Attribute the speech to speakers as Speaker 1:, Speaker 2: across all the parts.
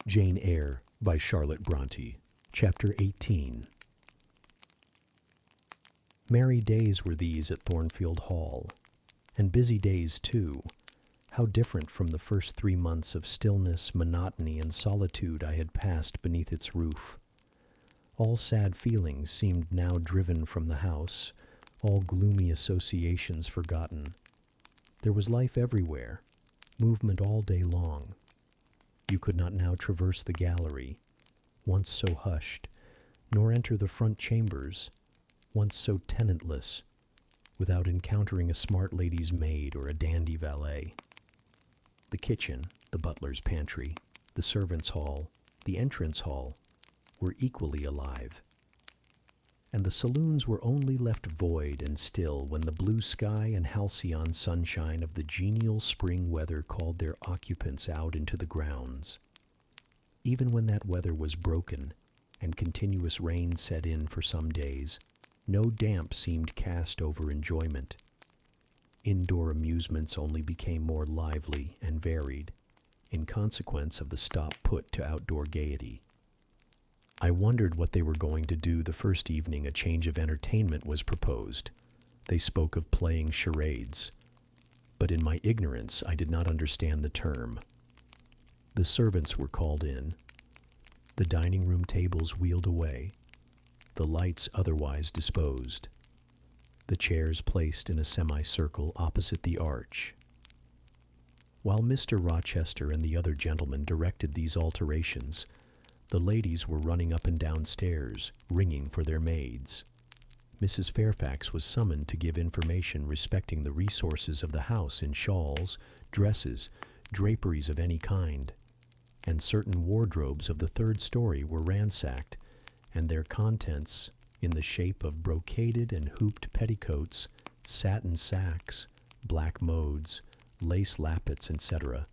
Speaker 1: Jane Eyre by Charlotte Bronte. Chapter 18. Merry days were these at Thornfield Hall, and busy days too. How different from the first 3 months of stillness, monotony, and solitude I had passed beneath its roof. All sad feelings seemed now driven from the house, all gloomy associations forgotten. There was life everywhere, movement all day long. You could not now traverse the gallery, once so hushed, nor enter the front chambers, once so tenantless, without encountering a smart lady's maid or a dandy valet. The kitchen, the butler's pantry, the servants' hall, the entrance hall were equally alive. And the saloons were only left void and still when the blue sky and halcyon sunshine of the genial spring weather called their occupants out into the grounds. Even when that weather was broken and continuous rain set in for some days, no damp seemed cast over enjoyment. Indoor amusements only became more lively and varied, in consequence of the stop put to outdoor gaiety. I wondered what they were going to do the first evening a change of entertainment was proposed. They spoke of playing charades, but in my ignorance I did not understand the term. The servants were called in, the dining room tables wheeled away, the lights otherwise disposed, the chairs placed in a semicircle opposite the arch. While Mr. Rochester and the other gentlemen directed these alterations, the ladies were running up and down stairs, ringing for their maids. Mrs. Fairfax was summoned to give information respecting the resources of the house in shawls, dresses, draperies of any kind, and certain wardrobes of the 3rd story were ransacked, and their contents, in the shape of brocaded and hooped petticoats, satin sacks, black modes, lace lappets, etc.,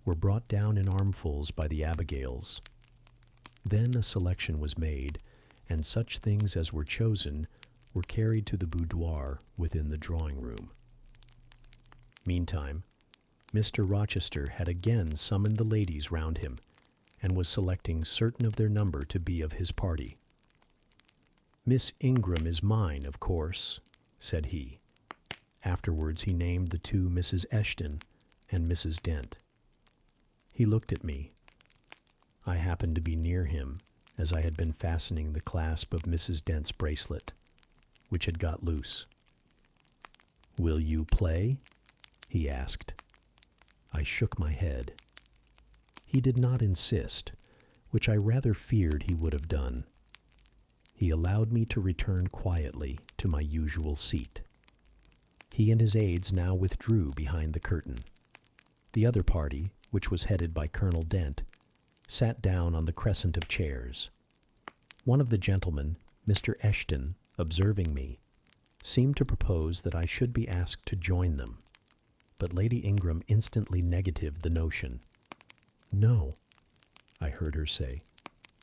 Speaker 1: were brought down in armfuls by the Abigails. Then a selection was made, and such things as were chosen were carried to the boudoir within the drawing-room. Meantime, Mr. Rochester had again summoned the ladies round him, and was selecting certain of their number to be of his party. "Miss Ingram is mine, of course," said he. Afterwards he named the 2 Mrs. Eshton and Mrs. Dent. He looked at me. I happened to be near him as I had been fastening the clasp of Mrs. Dent's bracelet, which had got loose. "Will you play?" he asked. I shook my head. He did not insist, which I rather feared he would have done. He allowed me to return quietly to my usual seat. He and his aides now withdrew behind the curtain. The other party, which was headed by Colonel Dent, sat down on the crescent of chairs. One of the gentlemen, Mr. Eshton, observing me, seemed to propose that I should be asked to join them, but Lady Ingram instantly negatived the notion. "No," I heard her say.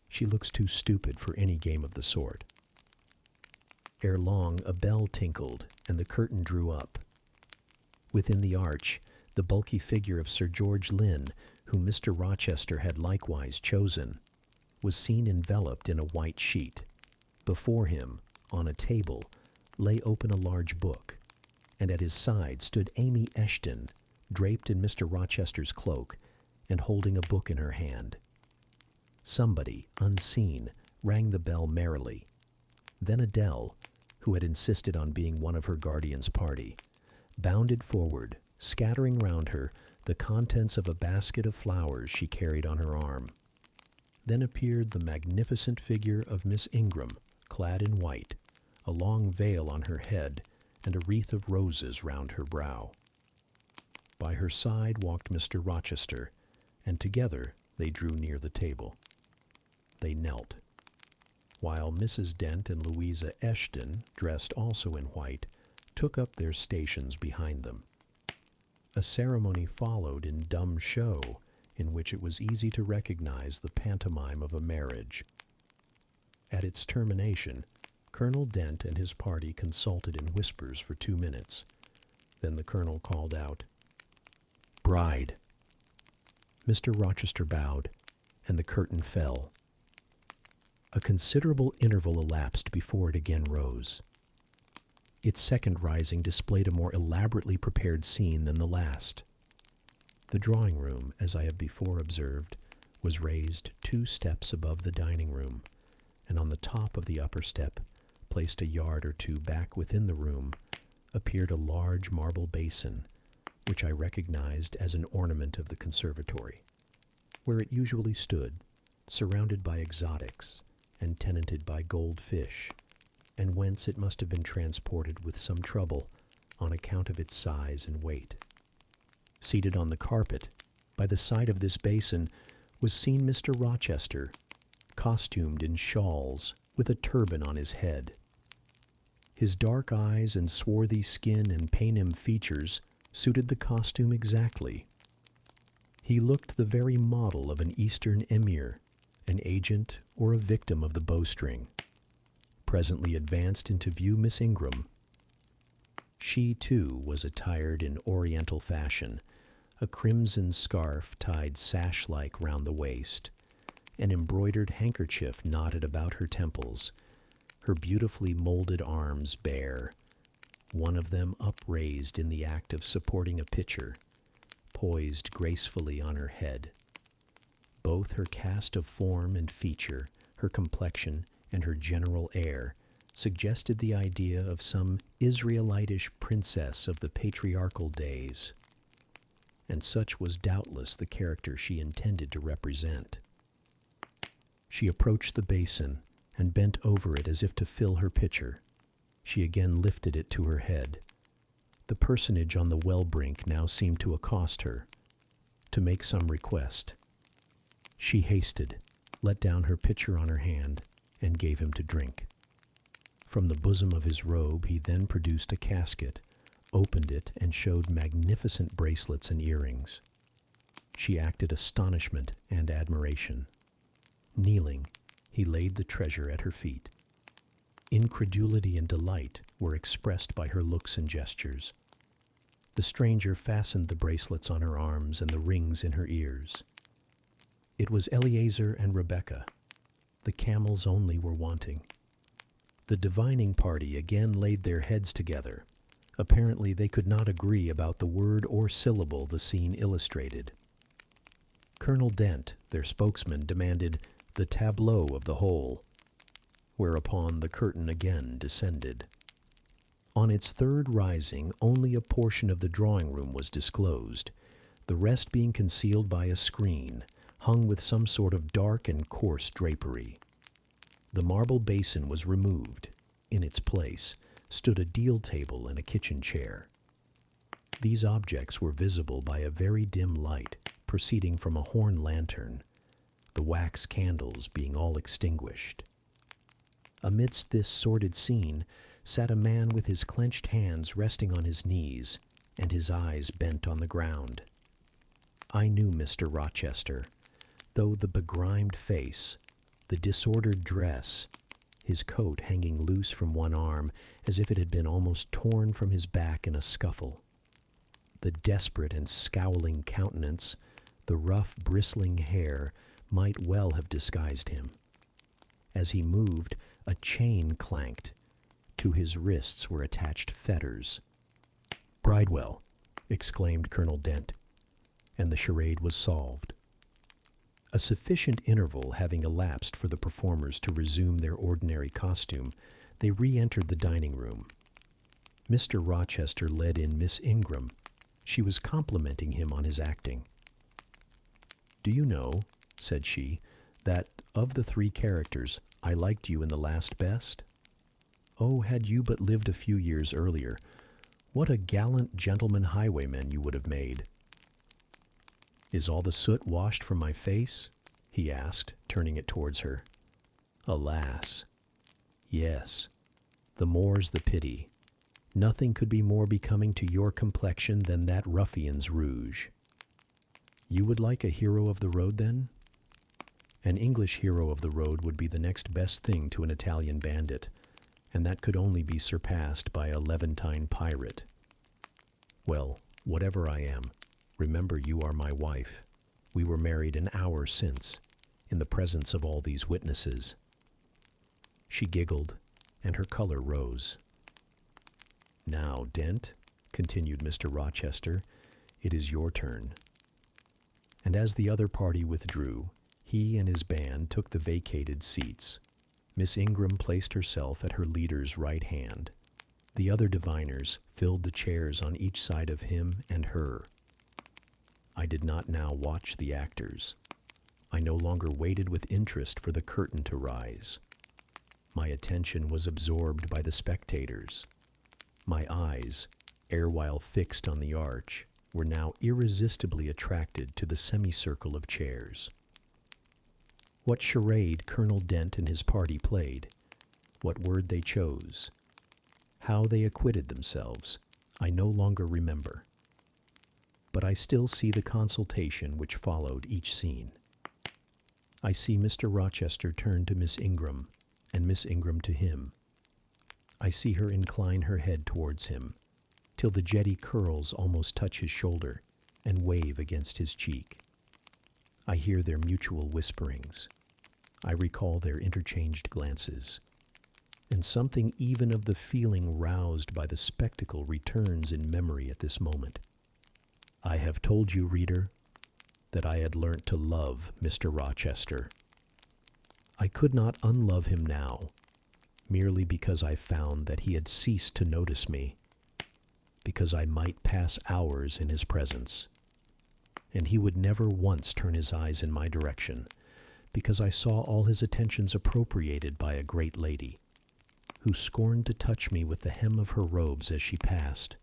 Speaker 1: "She looks too stupid for any game of the sort." Ere long a bell tinkled, and the curtain drew up. Within the arch, the bulky figure of Sir George Lynn, whom Mr. Rochester had likewise chosen, was seen enveloped in a white sheet. Before him, on a table, lay open a large book, and at his side stood Amy Eshton, draped in Mr. Rochester's cloak, and holding a book in her hand. Somebody, unseen, rang the bell merrily. Then Adele, who had insisted on being one of her guardian's party, bounded forward, scattering round her the contents of a basket of flowers she carried on her arm. Then appeared the magnificent figure of Miss Ingram, clad in white, a long veil on her head, and a wreath of roses round her brow. By her side walked Mr. Rochester, and together they drew near the table. They knelt, while Mrs. Dent and Louisa Eshton, dressed also in white, took up their stations behind them. A ceremony followed in dumb show, in which it was easy to recognize the pantomime of a marriage. At its termination, Colonel Dent and his party consulted in whispers for 2 minutes. Then the colonel called out, "Bride." Mr. Rochester bowed, and the curtain fell. A considerable interval elapsed before it again rose. Its second rising displayed a more elaborately prepared scene than the last. The drawing room, as I have before observed, was raised 2 steps above the dining room, and on the top of the upper step, placed a yard or 2 back within the room, appeared a large marble basin, which I recognized as an ornament of the conservatory, where it usually stood, surrounded by exotics and tenanted by goldfish, and whence it must have been transported with some trouble on account of its size and weight. Seated on the carpet, by the side of this basin, was seen Mr. Rochester, costumed in shawls, with a turban on his head. His dark eyes and swarthy skin and Paynim features suited the costume exactly. He looked the very model of an Eastern emir, an agent or a victim of the bowstring. Presently advanced into view Miss Ingram. She, too, was attired in Oriental fashion, a crimson scarf tied sash-like round the waist, an embroidered handkerchief knotted about her temples, her beautifully molded arms bare, one of them upraised in the act of supporting a pitcher, poised gracefully on her head. Both her cast of form and feature, her complexion, and her general air suggested the idea of some Israelitish princess of the patriarchal days, and such was doubtless the character she intended to represent. She approached the basin and bent over it as if to fill her pitcher. She again lifted it to her head. The personage on the well brink now seemed to accost her, to make some request. She hasted, let down her pitcher on her hand, and gave him to drink. From the bosom of his robe he then produced a casket, opened it, and showed magnificent bracelets and earrings. She acted astonishment and admiration. Kneeling, he laid the treasure at her feet. Incredulity and delight were expressed by her looks and gestures. The stranger fastened the bracelets on her arms and the rings in her ears. It was Eleazar and Rebecca. The camels only were wanting. The divining party again laid their heads together. Apparently they could not agree about the word or syllable the scene illustrated. Colonel Dent, their spokesman, demanded the tableau of the whole, whereupon the curtain again descended. On its third rising, only a portion of the drawing room was disclosed, the rest being concealed by a screen, hung with some sort of dark and coarse drapery. The marble basin was removed. In its place stood a deal table and a kitchen chair. These objects were visible by a very dim light proceeding from a horn lantern, the wax candles being all extinguished. Amidst this sordid scene sat a man with his clenched hands resting on his knees and his eyes bent on the ground. I knew Mr. Rochester, though the begrimed face, the disordered dress, his coat hanging loose from one arm as if it had been almost torn from his back in a scuffle, the desperate and scowling countenance, the rough bristling hair might well have disguised him. As he moved, a chain clanked. To his wrists were attached fetters. "Bridewell," exclaimed Colonel Dent, and the charade was solved. A sufficient interval having elapsed for the performers to resume their ordinary costume, they re-entered the dining room. Mr. Rochester led in Miss Ingram. She was complimenting him on his acting. "Do you know," said she, "that of the 3 characters, I liked you in the last best? Oh, had you but lived a few years earlier, what a gallant gentleman highwayman you would have made." "Is all the soot washed from my face?" he asked, turning it towards her. "Alas! Yes, the more's the pity. Nothing could be more becoming to your complexion than that ruffian's rouge." "You would like a hero of the road, then?" "An English hero of the road would be the next best thing to an Italian bandit, and that could only be surpassed by a Levantine pirate. Well, whatever I am, remember you are my wife. We were married an hour since. in the presence of all these witnesses. She giggled, and her color rose. "Now, Dent," continued Mr. Rochester, "it is your turn." And as the other party withdrew, he and his band took the vacated seats. Miss Ingram placed herself at her leader's right hand. The other diviners filled the chairs on each side of him and her. I did not now watch the actors. I no longer waited with interest for the curtain to rise. My attention was absorbed by the spectators. My eyes, erewhile fixed on the arch, were now irresistibly attracted to the semicircle of chairs. What charade Colonel Dent and his party played, what word they chose, how they acquitted themselves, I no longer remember. But I still see the consultation which followed each scene. I see Mr. Rochester turn to Miss Ingram, and Miss Ingram to him. I see her incline her head towards him, till the jetty curls almost touch his shoulder and wave against his cheek. I hear their mutual whisperings. I recall their interchanged glances. And something even of the feeling roused by the spectacle returns in memory at this moment. I have told you, reader, that I had learnt to love Mr. Rochester. I could not unlove him now, merely because I found that he had ceased to notice me, because I might pass hours in his presence, and he would never once turn his eyes in my direction, because I saw all his attentions appropriated by a great lady, who scorned to touch me with the hem of her robes as she passed,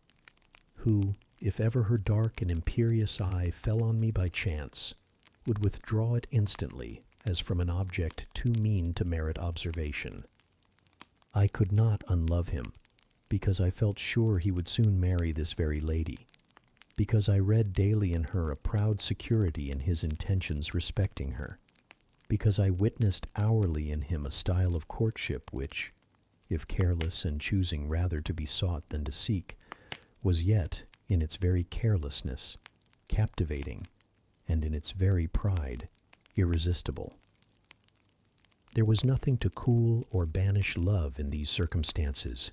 Speaker 1: who, if ever her dark and imperious eye fell on me by chance, would withdraw it instantly as from an object too mean to merit observation. I could not unlove him, because I felt sure he would soon marry this very lady, because I read daily in her a proud security in his intentions respecting her, because I witnessed hourly in him a style of courtship which, if careless and choosing rather to be sought than to seek, was yet, in its very carelessness, captivating, and in its very pride, irresistible. There was nothing to cool or banish love in these circumstances,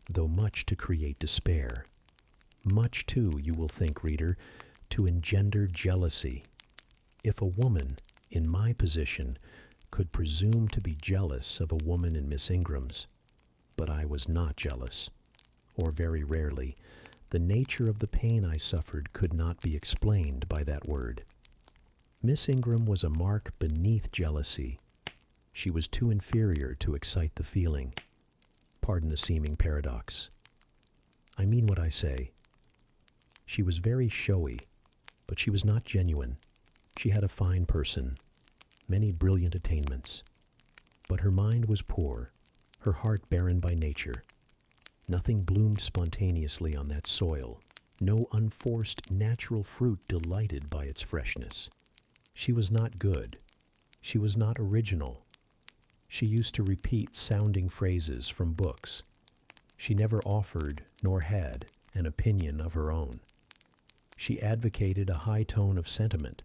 Speaker 1: though much to create despair. Much, too, you will think, reader, to engender jealousy. If a woman, in my position, could presume to be jealous of a woman in Miss Ingram's, but I was not jealous, or very rarely, the nature of the pain I suffered could not be explained by that word. Miss Ingram was a mark beneath jealousy. She was too inferior to excite the feeling. Pardon the seeming paradox. I mean what I say. She was very showy, but she was not genuine. She had a fine person, many brilliant attainments, but her mind was poor, her heart barren by nature. Nothing bloomed spontaneously on that soil. No unforced natural fruit delighted by its freshness. She was not good. She was not original. She used to repeat sounding phrases from books. She never offered, nor had, an opinion of her own. She advocated a high tone of sentiment,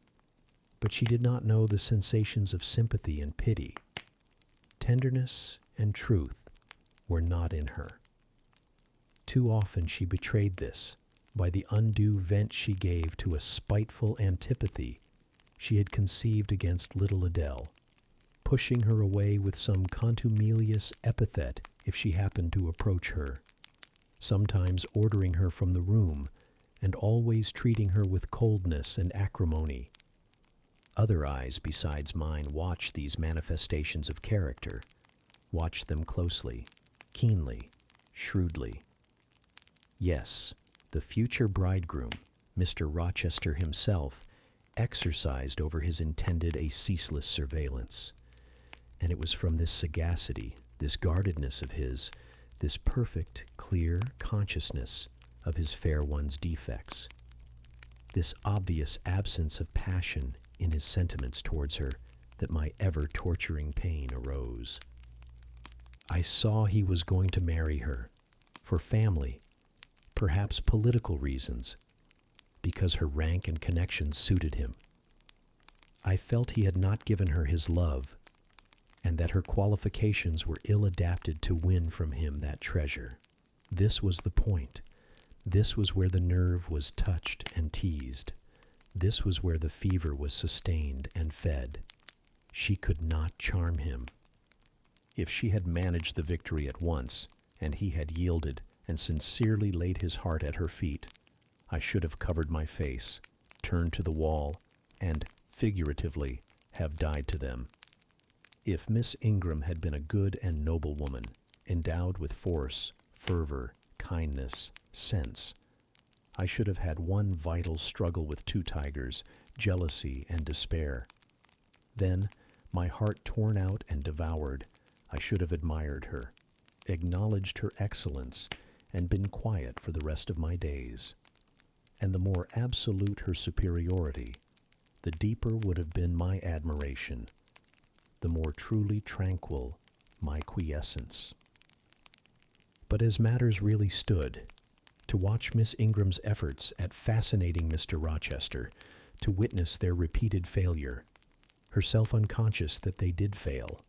Speaker 1: but she did not know the sensations of sympathy and pity. Tenderness and truth were not in her. Too often she betrayed this by the undue vent she gave to a spiteful antipathy she had conceived against little Adele, pushing her away with some contumelious epithet if she happened to approach her, sometimes ordering her from the room, and always treating her with coldness and acrimony. Other eyes besides mine watched these manifestations of character, watched them closely, keenly, shrewdly. Yes, the future bridegroom, Mr. Rochester himself, exercised over his intended a ceaseless surveillance. And it was from this sagacity, this guardedness of his, this perfect, clear consciousness of his fair one's defects, this obvious absence of passion in his sentiments towards her, that my ever-torturing pain arose. I saw he was going to marry her, for family, perhaps political reasons, because her rank and connections suited him. I felt he had not given her his love, and that her qualifications were ill-adapted to win from him that treasure. This was the point. This was where the nerve was touched and teased. This was where the fever was sustained and fed. She could not charm him. If she had managed the victory at once, and he had yielded and sincerely laid his heart at her feet, I should have covered my face, turned to the wall, and, figuratively, have died to them. If Miss Ingram had been a good and noble woman, endowed with force, fervor, kindness, sense, I should have had one vital struggle with two tigers, jealousy and despair. Then, my heart torn out and devoured, I should have admired her, acknowledged her excellence, and been quiet for the rest of my days. And the more absolute her superiority, the deeper would have been my admiration, the more truly tranquil my quiescence. But as matters really stood, to watch Miss Ingram's efforts at fascinating Mr. Rochester, to witness their repeated failure, herself unconscious that they did fail,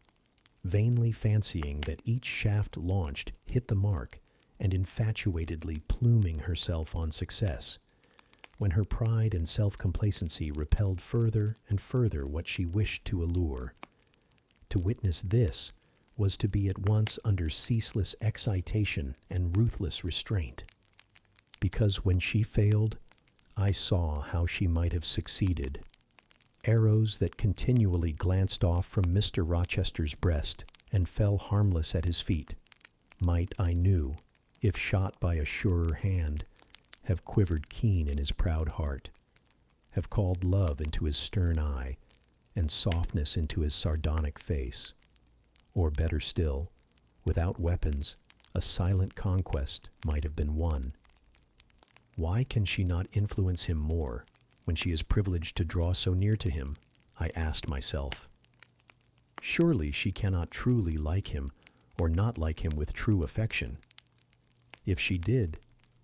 Speaker 1: vainly fancying that each shaft launched hit the mark, and infatuatedly pluming herself on success, when her pride and self-complacency repelled further and further what she wished to allure. To witness this was to be at once under ceaseless excitation and ruthless restraint, because when she failed, I saw how she might have succeeded. Arrows that continually glanced off from Mr. Rochester's breast and fell harmless at his feet might, I knew, if shot by a surer hand, have quivered keen in his proud heart, have called love into his stern eye, and softness into his sardonic face. Or better still, without weapons, a silent conquest might have been won. Why can she not influence him more when she is privileged to draw so near to him? I asked myself. Surely she cannot truly like him, or not like him with true affection. If she did,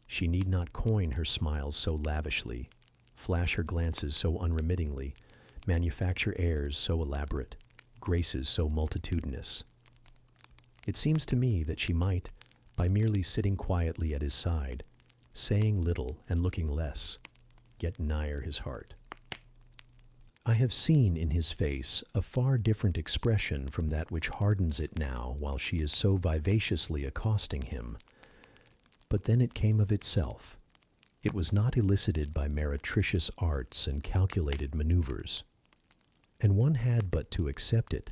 Speaker 1: she need not coin her smiles so lavishly, flash her glances so unremittingly, manufacture airs so elaborate, graces so multitudinous. It seems to me that she might, by merely sitting quietly at his side, saying little and looking less, get nigher his heart. I have seen in his face a far different expression from that which hardens it now while she is so vivaciously accosting him. But then it came of itself. It was not elicited by meretricious arts and calculated maneuvers. And one had but to accept it,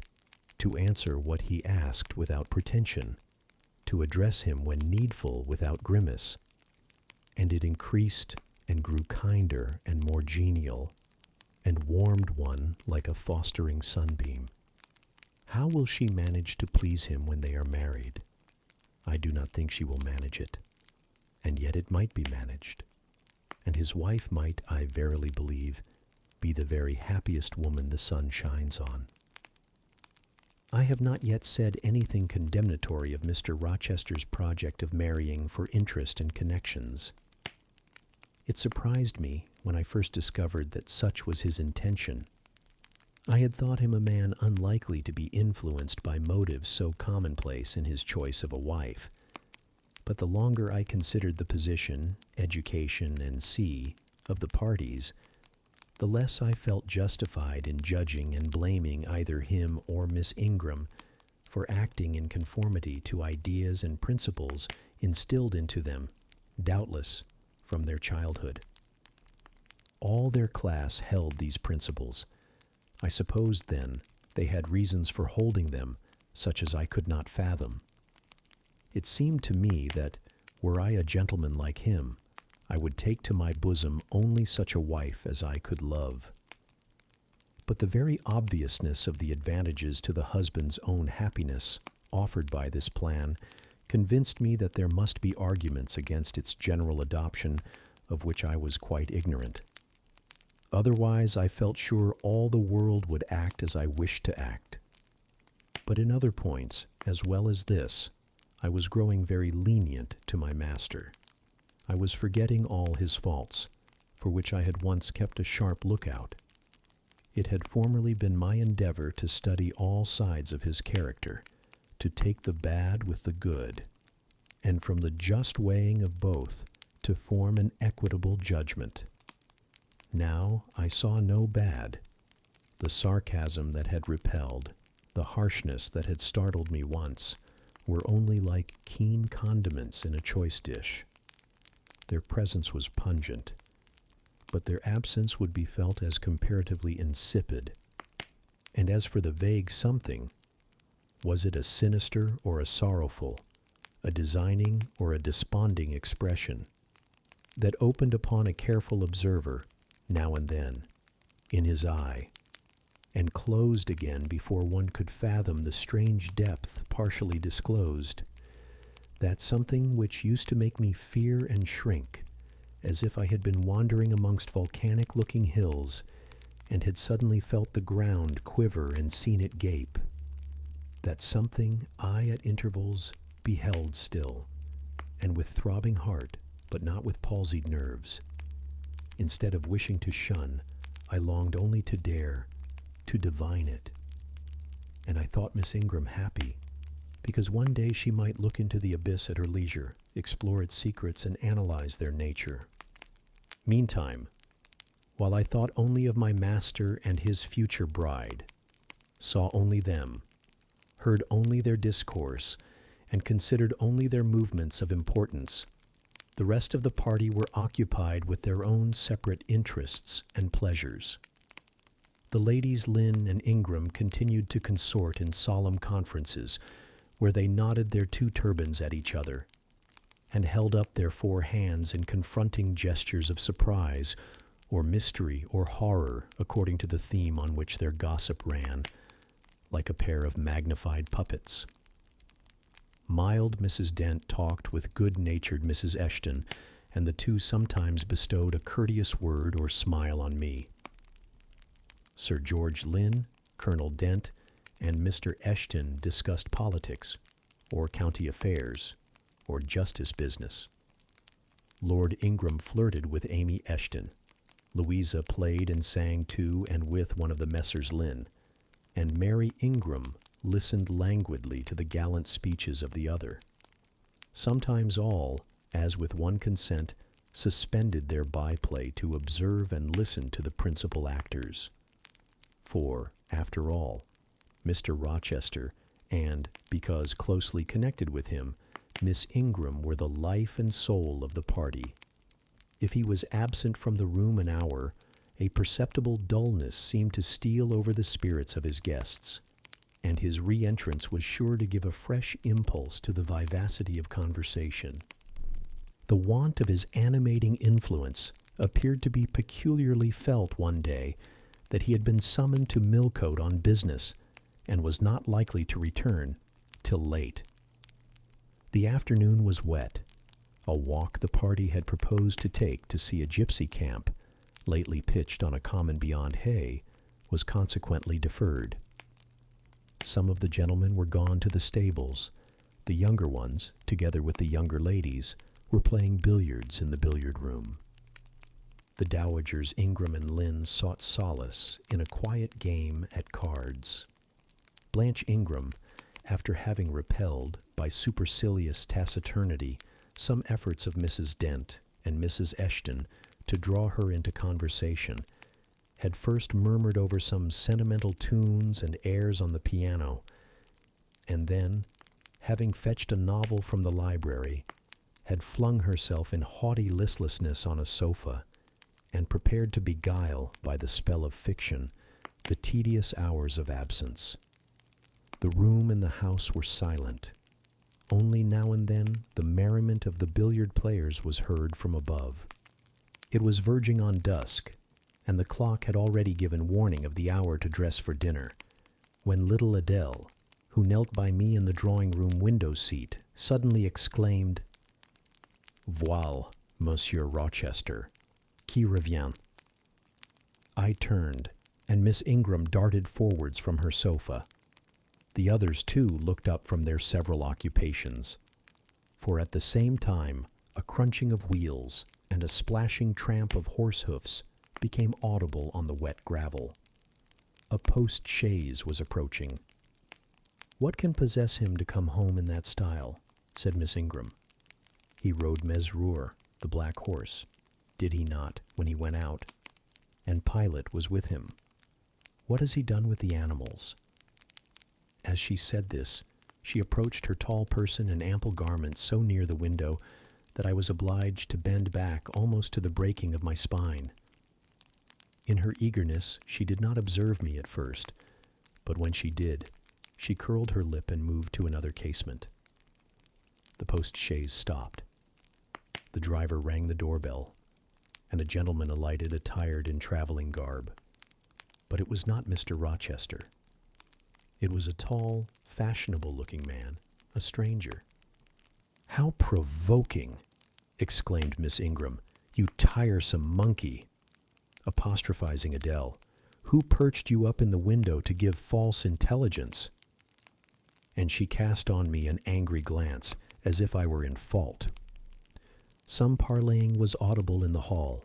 Speaker 1: to answer what he asked without pretension, to address him when needful without grimace. And it increased and grew kinder and more genial, and warmed one like a fostering sunbeam. How will she manage to please him when they are married? I do not think she will manage it. And yet it might be managed, and his wife might, I verily believe, be the very happiest woman the sun shines on. I have not yet said anything condemnatory of Mr. Rochester's project of marrying for interest and connections. It surprised me when I first discovered that such was his intention. I had thought him a man unlikely to be influenced by motives so commonplace in his choice of a wife. But the longer I considered the position, education, and of the parties, the less I felt justified in judging and blaming either him or Miss Ingram for acting in conformity to ideas and principles instilled into them, doubtless, from their childhood. All their class held these principles. I supposed, then, they had reasons for holding them, such as I could not fathom. It seemed to me that, were I a gentleman like him, I would take to my bosom only such a wife as I could love. But the very obviousness of the advantages to the husband's own happiness offered by this plan convinced me that there must be arguments against its general adoption of which I was quite ignorant. Otherwise, I felt sure all the world would act as I wished to act. But in other points, as well as this, I was growing very lenient to my master. I was forgetting all his faults, for which I had once kept a sharp lookout. It had formerly been my endeavor to study all sides of his character, to take the bad with the good, and from the just weighing of both, to form an equitable judgment. Now I saw no bad. The sarcasm that had repelled, the harshness that had startled me once, were only like keen condiments in a choice dish. Their presence was pungent, but their absence would be felt as comparatively insipid. And as for the vague something, was it a sinister or a sorrowful, a designing or a desponding expression, that opened upon a careful observer, now and then, in his eye, and closed again before one could fathom the strange depth partially disclosed, that something which used to make me fear and shrink, as if I had been wandering amongst volcanic-looking hills and had suddenly felt the ground quiver and seen it gape. That something I at intervals beheld still, and with throbbing heart, but not with palsied nerves. Instead of wishing to shun, I longed only to dare, to divine it. And I thought Miss Ingram happy, because one day she might look into the abyss at her leisure, explore its secrets, and analyze their nature. Meantime, while I thought only of my master and his future bride, saw only them, heard only their discourse, and considered only their movements of importance, the rest of the party were occupied with their own separate interests and pleasures. The ladies Lynn and Ingram continued to consort in solemn conferences, where they nodded their two turbans at each other, and held up their four hands in confronting gestures of surprise, or mystery, or horror, according to the theme on which their gossip ran, like a pair of magnified puppets. Mild Mrs. Dent talked with good-natured Mrs. Eshton, and the two sometimes bestowed a courteous word or smile on me. Sir George Lynn, Colonel Dent, and Mr. Eshton discussed politics, or county affairs, or justice business. Lord Ingram flirted with Amy Eshton. Louisa played and sang to and with one of the Messrs. Lynn, and Mary Ingram listened languidly to the gallant speeches of the other. Sometimes all, as with one consent, suspended their byplay to observe and listen to the principal actors. For, after all, Mr. Rochester, and, because closely connected with him, Miss Ingram were the life and soul of the party. If he was absent from the room an hour, a perceptible dullness seemed to steal over the spirits of his guests, and his re-entrance was sure to give a fresh impulse to the vivacity of conversation. The want of his animating influence appeared to be peculiarly felt one day that he had been summoned to Millcote on business, and was not likely to return till late. The afternoon was wet. A walk the party had proposed to take to see a gypsy camp, lately pitched on a common beyond Hay, was consequently deferred. Some of the gentlemen were gone to the stables. The younger ones, together with the younger ladies, were playing billiards in the billiard room. The dowagers Ingram and Lynn sought solace in a quiet game at cards. Blanche Ingram, after having repelled, by supercilious taciturnity, some efforts of Mrs. Dent and Mrs. Eshton to draw her into conversation, had first murmured over some sentimental tunes and airs on the piano, and then, having fetched a novel from the library, had flung herself in haughty listlessness on a sofa, and prepared to beguile, by the spell of fiction, the tedious hours of absence. The room and the house were silent. Only now and then the merriment of the billiard players was heard from above. It was verging on dusk, and the clock had already given warning of the hour to dress for dinner, when little Adele, who knelt by me in the drawing-room window-seat, suddenly exclaimed, "Voile, Monsieur Rochester, qui revient?" I turned, and Miss Ingram darted forwards from her sofa. The others, too, looked up from their several occupations, for at the same time a crunching of wheels and a splashing tramp of horse hoofs became audible on the wet gravel. A post-chaise was approaching. "What can possess him to come home in that style?" said Miss Ingram. "He rode Mesrour, the black horse, did he not, when he went out? And Pilot was with him. What has he done with the animals?" As she said this, she approached her tall person and ample garments so near the window that I was obliged to bend back almost to the breaking of my spine. In her eagerness, she did not observe me at first, but when she did, she curled her lip and moved to another casement. The post-chaise stopped. The driver rang the doorbell, and a gentleman alighted attired in traveling garb. But it was not Mr. Rochester. It was a tall, fashionable-looking man, a stranger. "How provoking!" exclaimed Miss Ingram. "You tiresome monkey!" apostrophizing Adele. "Who perched you up in the window to give false intelligence?" And she cast on me an angry glance, as if I were in fault. Some parleying was audible in the hall,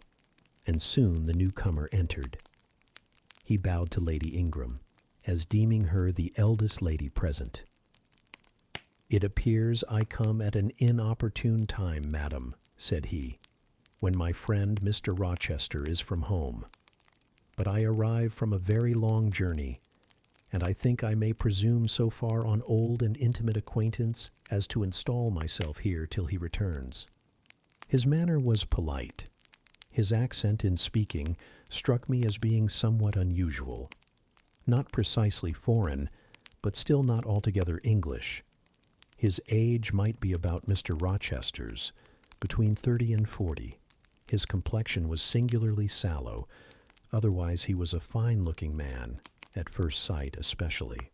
Speaker 1: and soon the newcomer entered. He bowed to Lady Ingram, as deeming her the eldest lady present. "It appears I come at an inopportune time, madam," said he, "when my friend Mr. Rochester is from home. But I arrive from a very long journey, and I think I may presume so far on old and intimate acquaintance as to install myself here till he returns." His manner was polite. His accent in speaking struck me as being somewhat unusual. Not precisely foreign, but still not altogether English. His age might be about Mr. Rochester's, between 30 and 40. His complexion was singularly sallow, otherwise he was a fine-looking man, at first sight especially.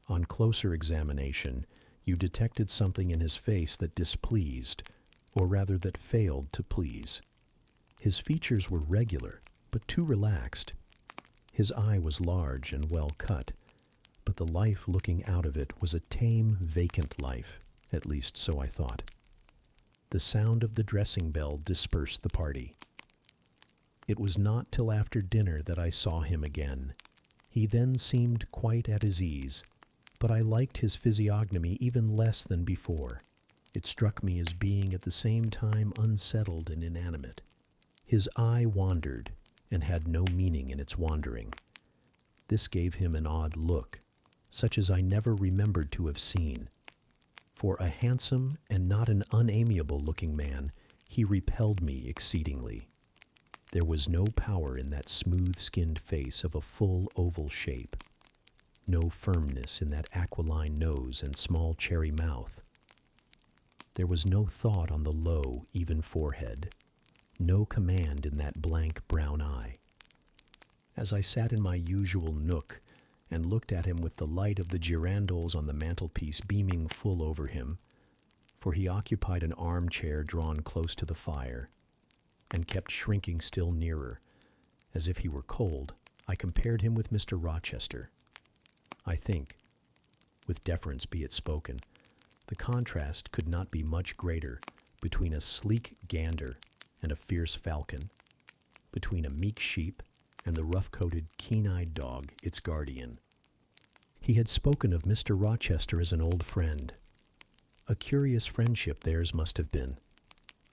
Speaker 1: On closer examination, you detected something in his face that displeased, or rather that failed to please. His features were regular, but too relaxed. His eye was large and well cut, but the life looking out of it was a tame, vacant life, at least so I thought. The sound of the dressing bell dispersed the party. It was not till after dinner that I saw him again. He then seemed quite at his ease, but I liked his physiognomy even less than before. It struck me as being at the same time unsettled and inanimate. His eye wandered, and had no meaning in its wandering. This gave him an odd look, such as I never remembered to have seen. For a handsome and not an unamiable-looking man, he repelled me exceedingly. There was no power in that smooth-skinned face of a full oval shape, no firmness in that aquiline nose and small cherry mouth. There was no thought on the low, even forehead, no command in that blank brown eye. As I sat in my usual nook and looked at him with the light of the girandoles on the mantelpiece beaming full over him, for he occupied an armchair drawn close to the fire, and kept shrinking still nearer, as if he were cold, I compared him with Mr. Rochester. I think, with deference be it spoken, the contrast could not be much greater between a sleek gander and a fierce falcon, between a meek sheep and the rough-coated, keen-eyed dog, its guardian. He had spoken of Mr. Rochester as an old friend. A curious friendship theirs must have been.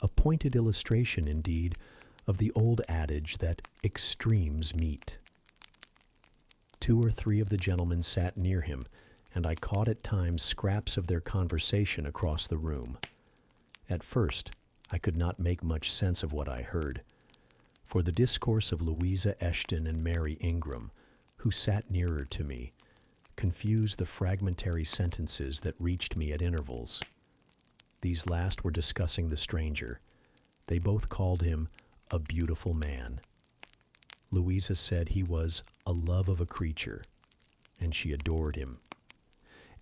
Speaker 1: A pointed illustration, indeed, of the old adage that extremes meet. 2 or 3 of the gentlemen sat near him, and I caught at times scraps of their conversation across the room. At first, I could not make much sense of what I heard, for the discourse of Louisa Eshton and Mary Ingram, who sat nearer to me, confused the fragmentary sentences that reached me at intervals. These last were discussing the stranger. They both called him a beautiful man. Louisa said he was a love of a creature, and she adored him.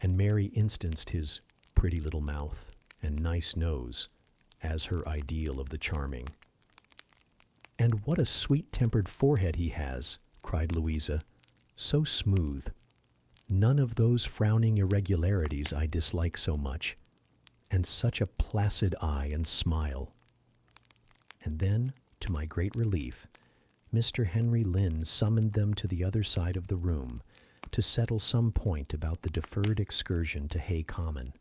Speaker 1: And Mary instanced his pretty little mouth and nice nose as her ideal of the charming. "And what a sweet-tempered forehead he has," cried Louisa. "So smooth. None of those frowning irregularities I dislike so much. And such a placid eye and smile." And then, to my great relief, Mr. Henry Lynn summoned them to the other side of the room to settle some point about the deferred excursion to Hay Common.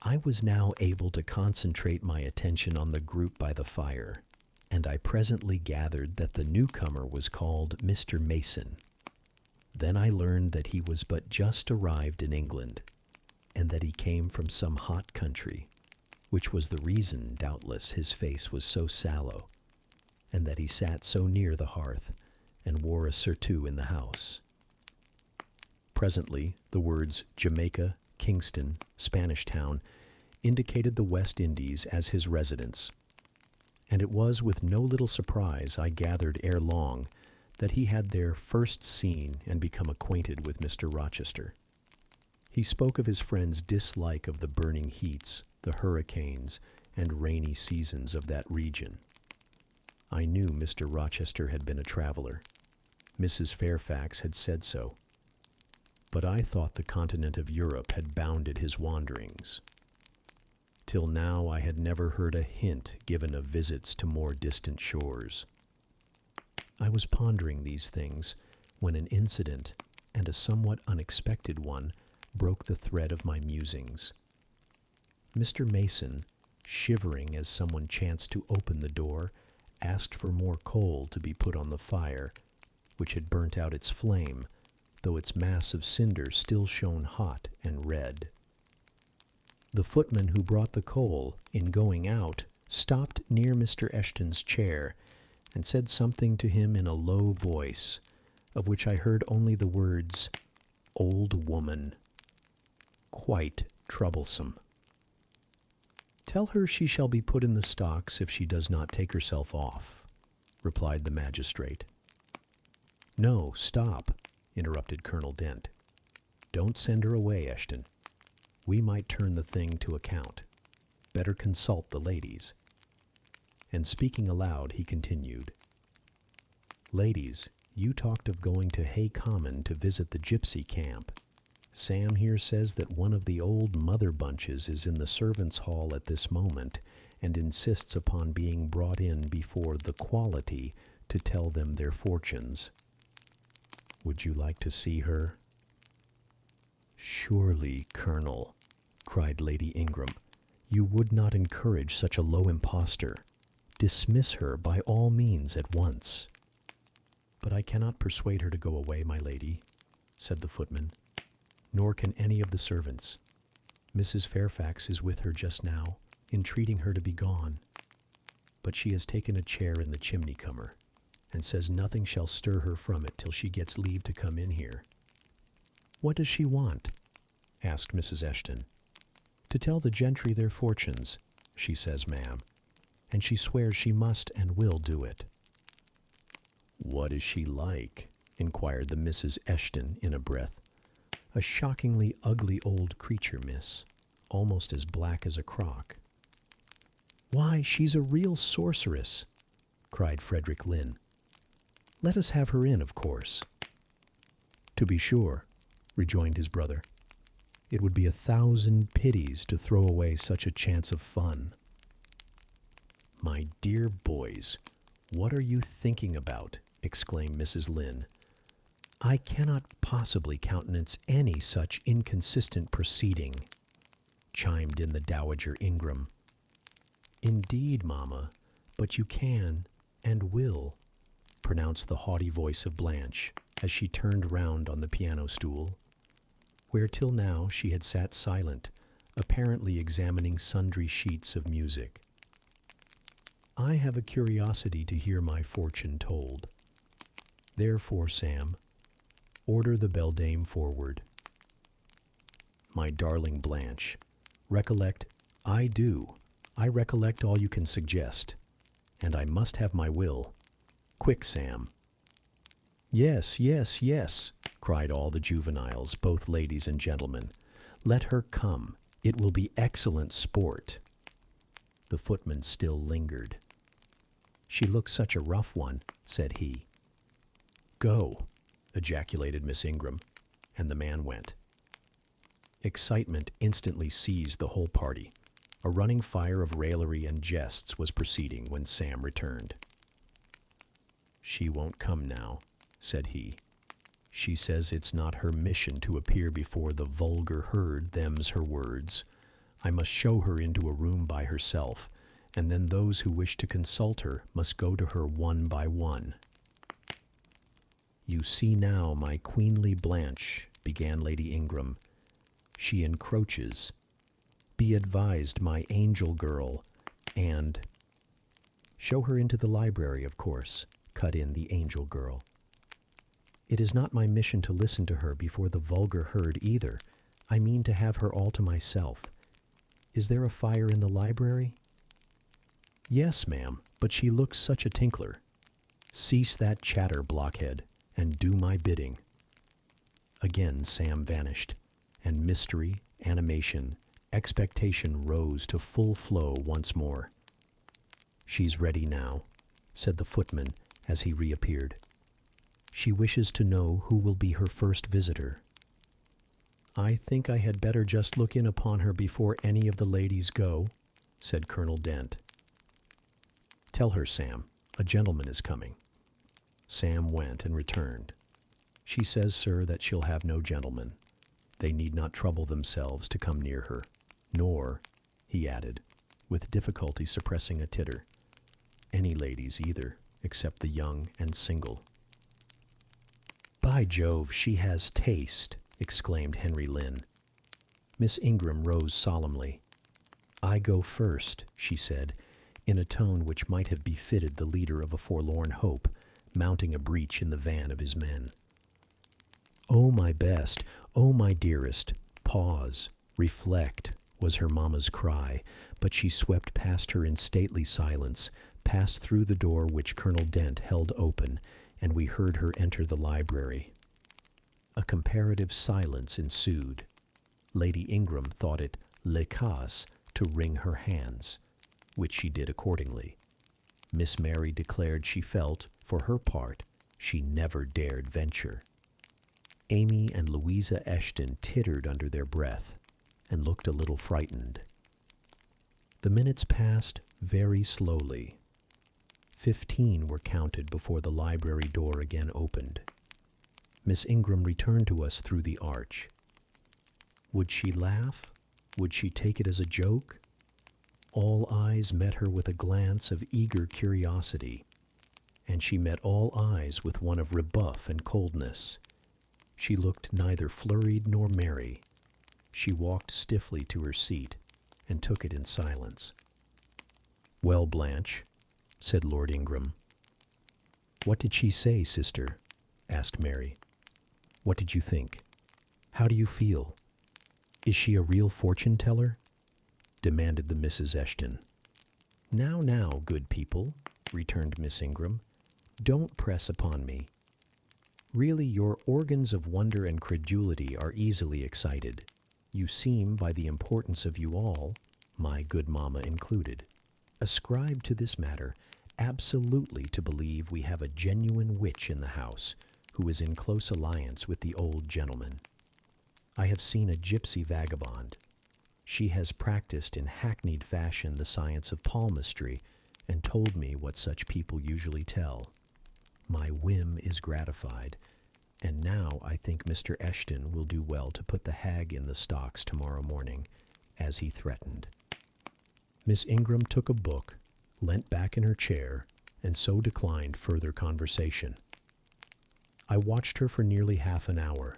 Speaker 1: I was now able to concentrate my attention on the group by the fire, and I presently gathered that the newcomer was called Mr. Mason. Then I learned that he was but just arrived in England, and that he came from some hot country, which was the reason, doubtless, his face was so sallow, and that he sat so near the hearth and wore a surtout in the house. Presently, the words Jamaica, Kingston, Spanish Town indicated the West Indies as his residence, and it was with no little surprise I gathered ere long that he had there first seen and become acquainted with Mr. Rochester. He spoke of his friend's dislike of the burning heats, the hurricanes, and rainy seasons of that region. I knew Mr. Rochester had been a traveler. Mrs. Fairfax had said so. But I thought the continent of Europe had bounded his wanderings. Till now I had never heard a hint given of visits to more distant shores. I was pondering these things when an incident, and a somewhat unexpected one, broke the thread of my musings. Mr. Mason, shivering as someone chanced to open the door, asked for more coal to be put on the fire, which had burnt out its flame, though its mass of cinders still shone hot and red. The footman who brought the coal, in going out, stopped near Mr. Eshton's chair, and said something to him in a low voice, of which I heard only the words, "Old woman." Quite troublesome. "Tell her she shall be put in the stocks if she does not take herself off," replied the magistrate. "No, stop," interrupted Colonel Dent. "Don't send her away, Eshton. We might turn the thing to account. Better consult the ladies." And speaking aloud, he continued, "Ladies, you talked of going to Hay Common to visit the gypsy camp. Sam here says that one of the old mother bunches is in the servants' hall at this moment, and insists upon being brought in before the quality to tell them their fortunes. Would you like to see her?" "Surely, Colonel," cried Lady Ingram, "you would not encourage such a low impostor. Dismiss her by all means at once." "But I cannot persuade her to go away, my lady," said the footman, "nor can any of the servants. Mrs. Fairfax is with her just now, entreating her to be gone. But she has taken a chair in the chimney-corner, and says nothing shall stir her from it till she gets leave to come in here." "What does she want?" asked Mrs. Eshton. "To tell the gentry their fortunes, she says, ma'am, and she swears she must and will do it." "What is she like?" inquired the Mrs. Eshton in a breath. "A shockingly ugly old creature, miss, almost as black as a crock." "Why, she's a real sorceress," cried Frederick Lynn. "Let us have her in, of course." "To be sure," rejoined his brother. "It would be 1,000 pities to throw away such a chance of fun." "My dear boys, what are you thinking about?" exclaimed Mrs. Lynn. "I cannot possibly countenance any such inconsistent proceeding," chimed in the Dowager Ingram. "Indeed, mamma, but you can and will," pronounced the haughty voice of Blanche, as she turned round on the piano stool, where till now she had sat silent, apparently examining sundry sheets of music. "I have a curiosity to hear my fortune told. Therefore, Sam, order the beldame forward." "My darling Blanche, recollect, I recollect all you can suggest, and I must have my will. Quick, Sam." "Yes, yes, yes," cried all the juveniles, both ladies and gentlemen. "Let her come. It will be excellent sport." The footman still lingered. "She looks such a rough one," said he. "Go," ejaculated Miss Ingram, and the man went. Excitement instantly seized the whole party. A running fire of raillery and jests was proceeding when Sam returned. "She won't come now," said he. "She says it's not her mission to appear before the vulgar herd, them's her words. I must show her into a room by herself, and then those who wish to consult her must go to her one by one." "You see now, my queenly Blanche," began Lady Ingram. "She encroaches. Be advised, my angel girl, and—" "Show her into the library, of course," cut in the angel girl. "It is not my mission to listen to her before the vulgar herd either. I mean to have her all to myself. Is there a fire in the library?" "Yes, ma'am, but she looks such a tinkler." "Cease that chatter, blockhead, and do my bidding." Again Sam vanished, and mystery, animation, expectation rose to full flow once more. "She's ready now," said the footman as he reappeared. "She wishes to know who will be her first visitor." "I think I had better just look in upon her before any of the ladies go," said Colonel Dent. "Tell her, Sam, a gentleman is coming." Sam went and returned. "She says, sir, that she'll have no gentleman. They need not trouble themselves to come near her, nor," he added, with difficulty suppressing a titter, "any ladies either, except the young and single." "By Jove, she has taste!" exclaimed Henry Lynn. Miss Ingram rose solemnly. "I go first," she said, in a tone which might have befitted the leader of a forlorn hope, mounting a breach in the van of his men. "Oh, my best, oh, my dearest, pause, reflect," was her mamma's cry, but she swept past her in stately silence, passed through the door which Colonel Dent held open, and we heard her enter the library. A comparative silence ensued. Lady Ingram thought it le cas to wring her hands, which she did accordingly. Miss Mary declared she felt, for her part, she never dared venture. Amy and Louisa Eshton tittered under their breath, and looked a little frightened. The minutes passed very slowly. 15 were counted before the library door again opened. Miss Ingram returned to us through the arch. Would she laugh? Would she take it as a joke? All eyes met her with a glance of eager curiosity, and she met all eyes with one of rebuff and coldness. She looked neither flurried nor merry. She walked stiffly to her seat, and took it in silence. "Well, Blanche," said Lord Ingram. "What did she say, sister?" asked Mary. "What did you think? How do you feel? Is she a real fortune-teller?" demanded the Misses Eshton. Now, good people," returned Miss Ingram, "don't press upon me. Really, your organs of wonder and credulity are easily excited. You seem, by the importance of you all, my good mamma included, ascribe to this matter absolutely to believe we have a genuine witch in the house, who is in close alliance with the old gentleman. I have seen a gypsy vagabond. She has practiced in hackneyed fashion the science of palmistry, and told me what such people usually tell. My whim is gratified, and now I think Mr. Eshton will do well to put the hag in the stocks tomorrow morning, as he threatened." Miss Ingram took a book, leant back in her chair, and so declined further conversation. I watched her for nearly half an hour.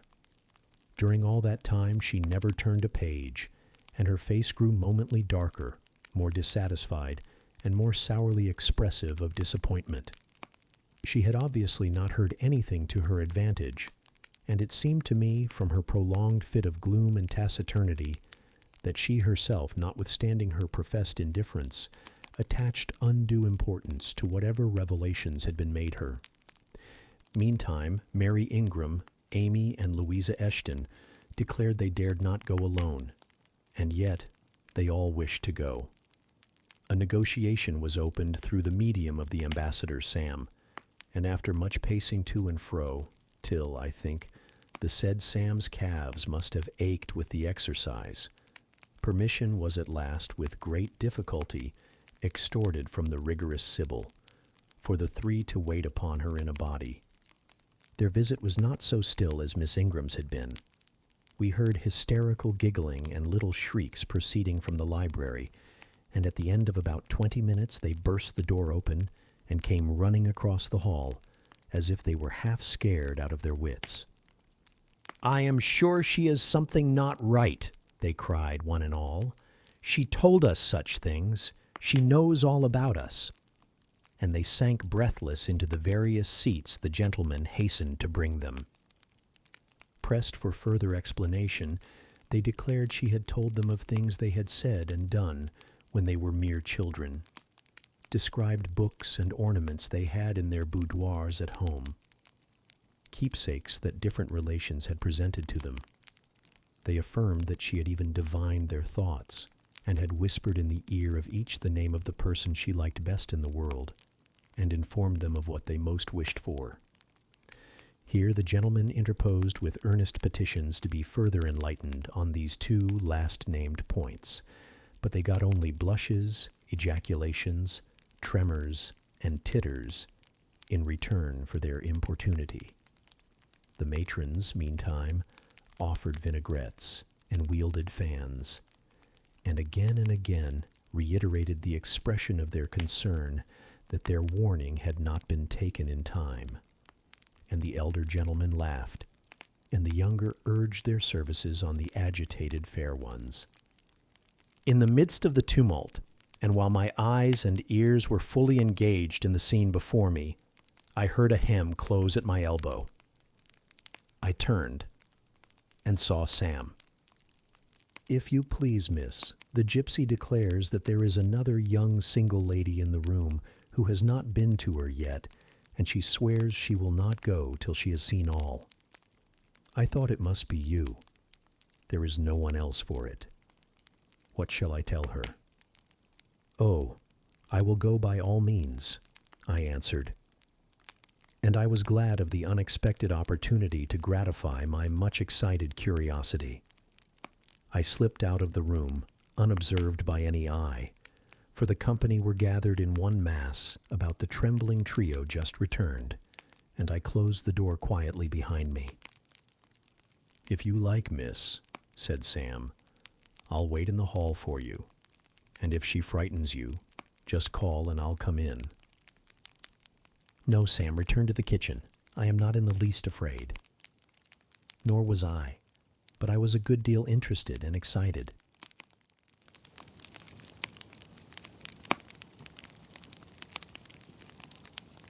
Speaker 1: During all that time she never turned a page, and her face grew momently darker, more dissatisfied, and more sourly expressive of disappointment. She had obviously not heard anything to her advantage, and it seemed to me, from her prolonged fit of gloom and taciturnity, that she herself, notwithstanding her professed indifference, attached undue importance to whatever revelations had been made her. Meantime, Mary Ingram, Amy, and Louisa Eshton declared they dared not go alone, and yet they all wished to go. A negotiation was opened through the medium of the ambassador Sam, and after much pacing to and fro, till, I think, the said Sam's calves must have ached with the exercise, permission was at last with great difficulty extorted from the rigorous Sibyl, for the three to wait upon her in a body. Their visit was not so still as Miss Ingram's had been. We heard hysterical giggling and little shrieks proceeding from the library, and at the end of about 20 minutes they burst the door open and came running across the hall, as if they were half scared out of their wits. "I am sure she is something not right," they cried, one and all. "She told us such things. She knows all about us." And they sank breathless into the various seats the gentleman hastened to bring them. Pressed for further explanation, they declared she had told them of things they had said and done when they were mere children, described books and ornaments they had in their boudoirs at home, keepsakes that different relations had presented to them. They affirmed that she had even divined their thoughts, and had whispered in the ear of each the name of the person she liked best in the world, and informed them of what they most wished for. Here the gentleman interposed with earnest petitions to be further enlightened on these two last-named points, but they got only blushes, ejaculations, tremors, and titters in return for their importunity. The matrons, meantime, offered vinaigrettes and wielded fans, and again reiterated the expression of their concern that their warning had not been taken in time. And the elder gentleman laughed, and the younger urged their services on the agitated fair ones. In the midst of the tumult, and while my eyes and ears were fully engaged in the scene before me, I heard a hem close at my elbow. I turned and saw Sam. "If you please, miss, the gypsy declares that there is another young single lady in the room who has not been to her yet, and she swears she will not go till she has seen all. I thought it must be you. There is no one else for it. What shall I tell her?" "Oh, I will go by all means," I answered. And I was glad of the unexpected opportunity to gratify my much excited curiosity. I slipped out of the room, unobserved by any eye, for the company were gathered in one mass about the trembling trio just returned, and I closed the door quietly behind me. "If you like, miss," said Sam, "I'll wait in the hall for you, and if she frightens you, just call and I'll come in." "No, Sam, return to the kitchen. I am not in the least afraid." Nor was I, but I was a good deal interested and excited.